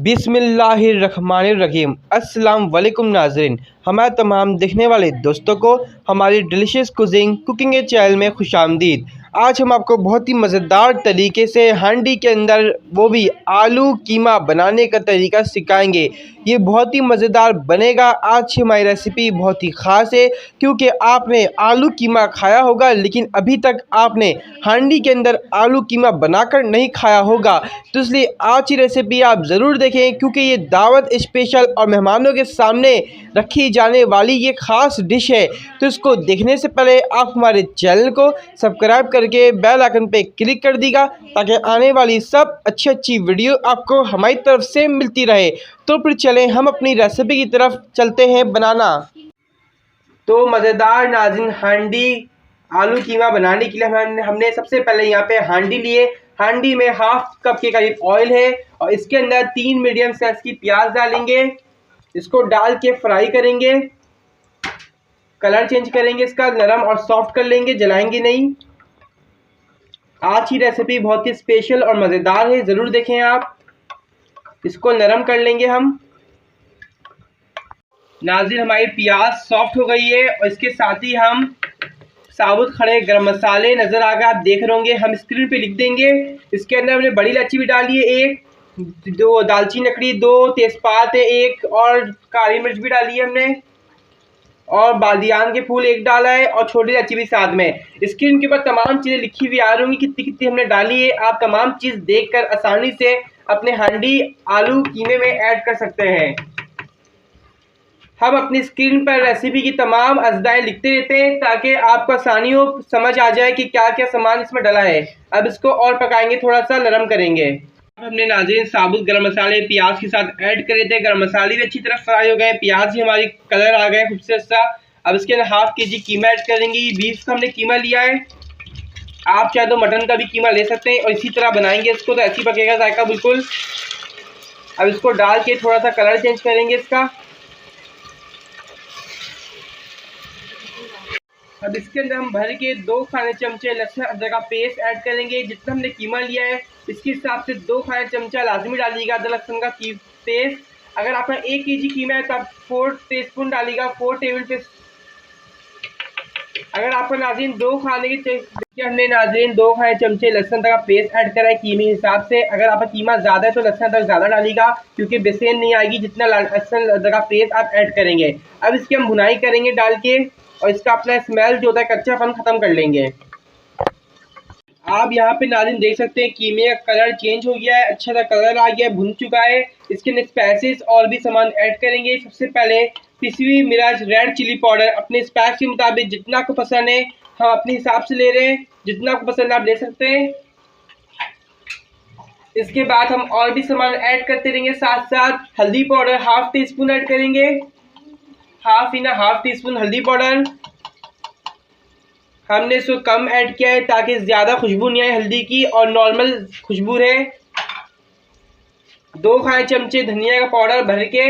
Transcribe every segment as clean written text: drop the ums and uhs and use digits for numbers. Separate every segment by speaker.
Speaker 1: बिस्मिल्लाहिर्रहमानिर्रहीम। अस्सलाम वालेकुम नाज़रीन, हमारे तमाम देखने वाले दोस्तों को हमारी डिलीशियस कुकिंग के चैनल में खुशामदीद। आज हम आपको बहुत ही मज़ेदार तरीके से हांडी के अंदर वो भी आलू कीमा बनाने का तरीका सिखाएंगे। ये बहुत ही मज़ेदार बनेगा। आज की हमारी रेसिपी बहुत ही ख़ास है क्योंकि आपने आलू कीमा खाया होगा लेकिन अभी तक आपने हांडी के अंदर आलू कीमा बनाकर नहीं खाया होगा, तो इसलिए आज की रेसिपी आप ज़रूर देखें क्योंकि ये दावत स्पेशल और मेहमानों के सामने रखी जाने वाली ये ख़ास डिश है। तो इसको देखने से पहले आप हमारे चैनल को सब्सक्राइब करके बेल आइकन पे क्लिक कर दीजिएगा ताकि आने वाली सब अच्छी वीडियो आपको हमारी तरफ से मिलती रहे। तो फिर चलें हम अपनी रेसिपी की तरफ चलते हैं बनाना। तो मज़ेदार नाज़रीन हांडी आलू कीमा बनाने के लिए हमने सबसे पहले यहाँ पे हांडी लिए। हांडी में हाफ कप के करीब ऑयल है और इसके अंदर 3 मीडियम साइज की प्याज डालेंगे। इसको डाल के फ्राई करेंगे, कलर चेंज करेंगे, इसका नरम और सॉफ्ट कर लेंगे, जलाएंगे नहीं। आज की रेसिपी बहुत ही स्पेशल और मज़ेदार है, ज़रूर देखें आप। इसको नरम कर लेंगे हम। नाज़रीन हमारी प्याज सॉफ्ट हो गई है और इसके साथ ही हम साबुत खड़े गरम मसाले नज़र आ गए, आप देख रहे होंगे, हम स्क्रीन पे लिख देंगे। इसके अंदर हमने बड़ी इलायची भी डाली है, 1, 2 दालचीनी लकड़ी, 2 तेज़पात है, 1 और काली मिर्च भी डाली है हमने, और बादियान के फूल 1 डाला है और छोटी इलायची भी साथ में। स्क्रीन के ऊपर तमाम चीज़ें लिखी हुई आ रही होंगी कितनी कितनी हमने डाली है। आप तमाम चीज़ देखकर आसानी से अपने हांडी आलू कीमे में ऐड कर सकते हैं। हम अपनी स्क्रीन पर रेसिपी की तमाम अज़दाएँ लिखते रहते हैं ताकि आपको आसानी हो, समझ आ जाए कि क्या क्या सामान इसमें डला है। अब इसको और पकाएंगे, थोड़ा सा नरम करेंगे। अब हमने नाज़रीन साबुत गरम मसाले प्याज के साथ ऐड करे थे। गरम मसाले भी अच्छी तरह फ्राई हो गए, प्याज भी हमारी कलर आ गए खूबसूरत सा। अब इसके अंदर हाफ के जी कीमा ऐड करेंगे। बीफ का हमने कीमा लिया है, आप चाहे तो मटन का भी कीमा ले सकते हैं और इसी तरह बनाएंगे इसको तो ऐसी पकेगा जायका बिल्कुल। अब इसको डाल के थोड़ा सा कलर चेंज करेंगे इसका। अब इसके अंदर हम भर के 2 खाने चमचे लहसुन अदरक का पेस्ट ऐड करेंगे। जितना हमने कीमा लिया है इसके हिसाब से 2 खाने चमचा लाजमी डालिएगा अदरक लहसुन का पेस्ट। अगर आपका 1 केजी कीमा है तो आप 4 टीस्पून डालिएगा, 4 टेबल पे। अगर आपका नाज़रीन 2 खाने के हमने नाज़रीन 2 खाने चमचे लहसुन अदरक का पेस्ट ऐड करा है कीमे के हिसाब से। अगर आपका कीमा ज़्यादा है तो लहसुन अदरक ज़्यादा डालिएगा क्योंकि बेचैन नहीं आएगी जितना लहसुन अदरक का पेस्ट आप ऐड करेंगे। अब इसकी हम भुनाई करेंगे डाल के और इसका अपना स्मेल जो होता है कच्चापन ख़त्म कर लेंगे। आप यहाँ पे नाज़रीन देख सकते हैं कीमे का कलर चेंज हो गया है, अच्छा सा कलर आ गया है, भुन चुका है। इसके अंदर स्पाइसेस और भी सामान ऐड करेंगे। सबसे पहले पिसी हुई मिर्च, रेड चिली पाउडर, अपने स्पाइस के मुताबिक जितना आपको पसंद है हम अपने हिसाब से ले रहे हैं, जितना आपको पसंद आप ले सकते हैं। इसके बाद हम और भी सामान ऐड करते रहेंगे। साथ साथ हल्दी powder half tea spoon add करेंगे, हाफ टी स्पून हल्दी पाउडर। हमने इसको कम ऐड किया है ताकि ज़्यादा खुशबू नहीं आए हल्दी की और नॉर्मल खुशबू रहे। 2 खाने चमचे धनिया का पाउडर भर के।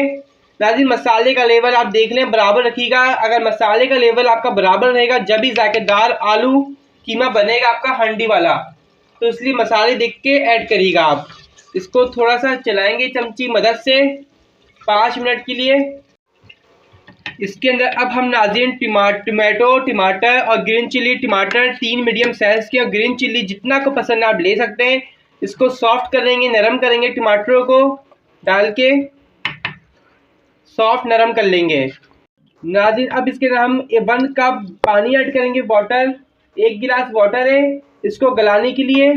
Speaker 1: नाज़रीन मसाले का लेवल आप देख लें, बराबर रखिएगा। अगर मसाले का लेवल आपका बराबर रहेगा जब भी जायकेदार आलू कीमा बनेगा आपका हांडी वाला, तो इसलिए मसाले देख के ऐड करिएगा आप। इसको थोड़ा सा चलाएंगे चमची मदद से 5 मिनट के लिए। इसके अंदर अब हम नाज़रीन टमाटर और ग्रीन चिली, टमाटर 3 मीडियम साइज़ के और ग्रीन चिली जितना को पसंद आप ले सकते हैं। इसको सॉफ्ट करेंगे, नरम करेंगे, टमाटरों को डाल के सॉफ्ट नरम कर लेंगे। नाज़रीन अब इसके अंदर हम 1 कप पानी ऐड करेंगे, वाटर, 1 गिलास वाटर है इसको गलाने के लिए।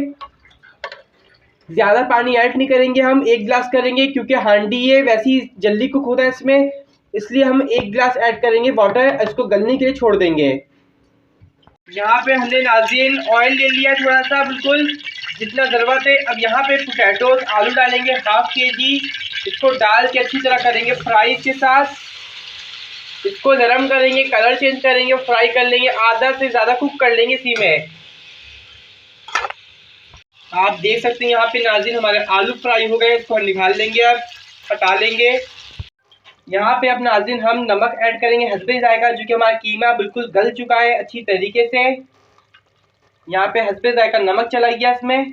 Speaker 1: ज़्यादा पानी ऐड नहीं करेंगे, हम 1 गिलास करेंगे क्योंकि हांडी है वैसी जल्दी कुक होता है इसमें, इसलिए हम 1 गिलास ऐड करेंगे वाटर। इसको गलने के लिए छोड़ देंगे। यहाँ पे हमने नाज़रीन ऑयल ले लिया थोड़ा सा, बिल्कुल जितना ज़रूरत है। अब यहाँ पे पोटैटोज आलू डालेंगे हाफ के जी। इसको डाल के अच्छी तरह करेंगे फ्राई के साथ। इसको नरम करेंगे, कलर चेंज करेंगे, फ्राई कर लेंगे, आधा से ज़्यादा कुक कर लेंगे इसी में। आप देख सकते हैं यहाँ पे नाज़रीन हमारे आलू फ्राई हो गए, इसको निकाल लेंगे, अब हटा लेंगे। यहाँ पे अब नाज़रीन हम नमक ऐड करेंगे हस्बे जायका, जो कि हमारा कीमा बिल्कुल गल चुका है अच्छी तरीके से। यहाँ पे हस्बे जायका नमक चला गया इसमें।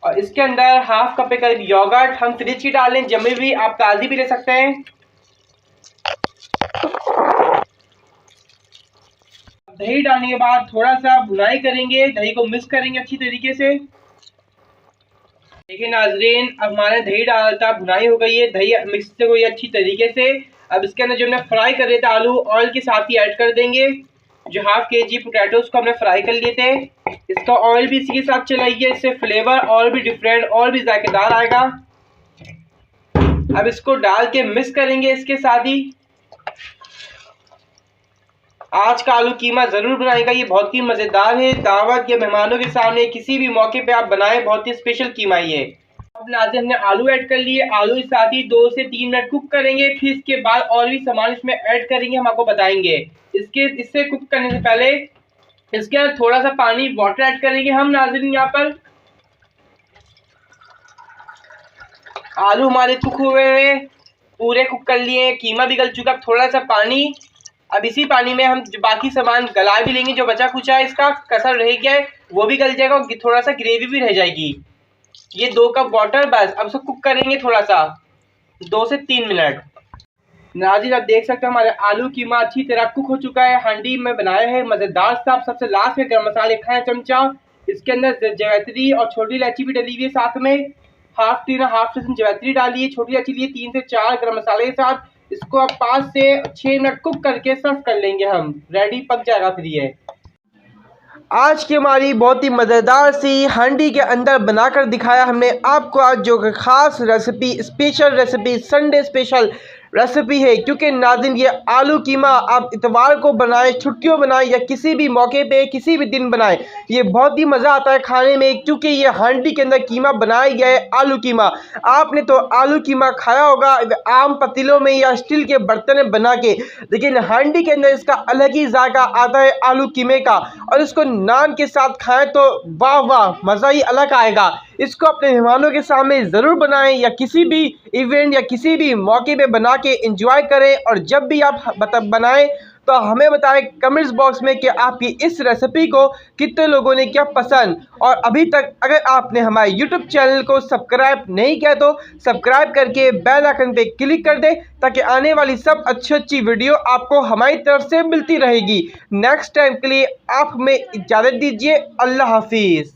Speaker 1: और इसके अंदर हाफ कप के करीब योगर्ट हम फ्रिज की डाल लें, जमी हुई, आप ताज़ी भी ले सकते हैं। दही डालने के बाद थोड़ा सा भुनाई करेंगे, दही को मिक्स करेंगे अच्छी तरीके से। देखिए नाजरीन, अब हमारे दही डालता भुनाई हो गई है, दही मिक्स हो गई अच्छी तरीके से। अब इसके अंदर जो हमने फ्राई कर रहे थे आलू, ऑयल के साथ ही ऐड कर देंगे। जो हाफ केजी पोटैटोज को हमने फ्राई कर लिए थे, इसका ऑयल भी इसी के साथ चलाइए, इससे फ्लेवर और भी डिफरेंट और भी जायकेदार आएगा। अब इसको डाल के मिक्स करेंगे इसके साथ ही। आज का आलू कीमा ज़रूर बनाएगा, ये बहुत ही मज़ेदार है। दावत या मेहमानों के सामने किसी भी मौके पे आप बनाएं, बहुत ही स्पेशल कीमा ये। अब नाज़रीन, हमने आलू ऐड कर लिए, आलू के साथ ही 2 से 3 मिनट कुक करेंगे। फिर इसके बाद और भी सामान इसमें ऐड करेंगे, हम आपको बताएंगे। इससे कुक करने से पहले इसके अंदर थोड़ा सा पानी वाटर ऐड करेंगे हम नाज़रीन। यहाँ पर आलू हमारे कुक हुए हैं, पूरे कुक कर लिए, कीमा भी गल चुका। थोड़ा सा पानी, अब इसी पानी में हम बाकी सामान गला भी लेंगे। जो बचा कुचा है, इसका कसर रह गया है, वो भी गल जाएगा और थोड़ा सा ग्रेवी भी रह जाएगी। ये 2 कप वाटर बस। अब इसको कुक करेंगे थोड़ा सा 2 से 3 मिनट। नाज़रीन, आप देख सकते हैं हमारे आलू कीमा अच्छी तरह कुक हो चुका है। हांडी में बनाया है मज़ेदार सा। सबसे लास्ट में गरम मसाले खाएं चमचा, इसके अंदर जावित्री और छोटी इलायची भी डली हुई है साथ में। हाफ टीस्पून जावित्री डालिए, छोटी इलायची लिए 3 से 4 गरम मसाले के साथ। इसको अब 5 से 6 मिनट कुक करके सर्व कर लेंगे हम, रेडी पक जाएगा फिर ये। आज की हमारी बहुत ही मज़ेदार सी हांडी के अंदर बनाकर दिखाया हमने आपको आज जो ख़ास recipe, special recipe, Sunday special recipe है। क्योंकि नाज़रीन, ये आलू कीमा आप इतवार को बनाएं, छुट्टियों बनाएं या किसी भी मौके पे किसी भी दिन बनाएं, ये बहुत ही मज़ा आता है खाने में। क्योंकि ये हांडी के अंदर कीमा बनाया गया है, आलू कीमा। आपने तो आलू कीमा खाया होगा आम पतीलों में या स्टील के बर्तन में बना के, लेकिन हांडी के अंदर इसका अलग ही जायका आता है आलू कीमे का। और इसको नान के साथ खाएं तो वाह वाह, मज़ा ही अलग आएगा। इसको अपने मेहमानों के सामने ज़रूर बनाएं या किसी भी इवेंट या किसी भी मौके पे बना के एंजॉय करें। और जब भी आप बनाएं तो हमें बताएं कमेंट्स बॉक्स में कि आपकी इस रेसिपी को कितने लोगों ने क्या पसंद। और अभी तक अगर आपने हमारे यूट्यूब चैनल को सब्सक्राइब नहीं किया तो सब्सक्राइब करके बेल आइकन पे क्लिक कर दें, ताकि आने वाली सब अच्छी वीडियो आपको हमारी तरफ से मिलती रहेगी। नेक्स्ट टाइम के लिए आप हमें इजाज़त दीजिए। अल्लाह हाफिज़।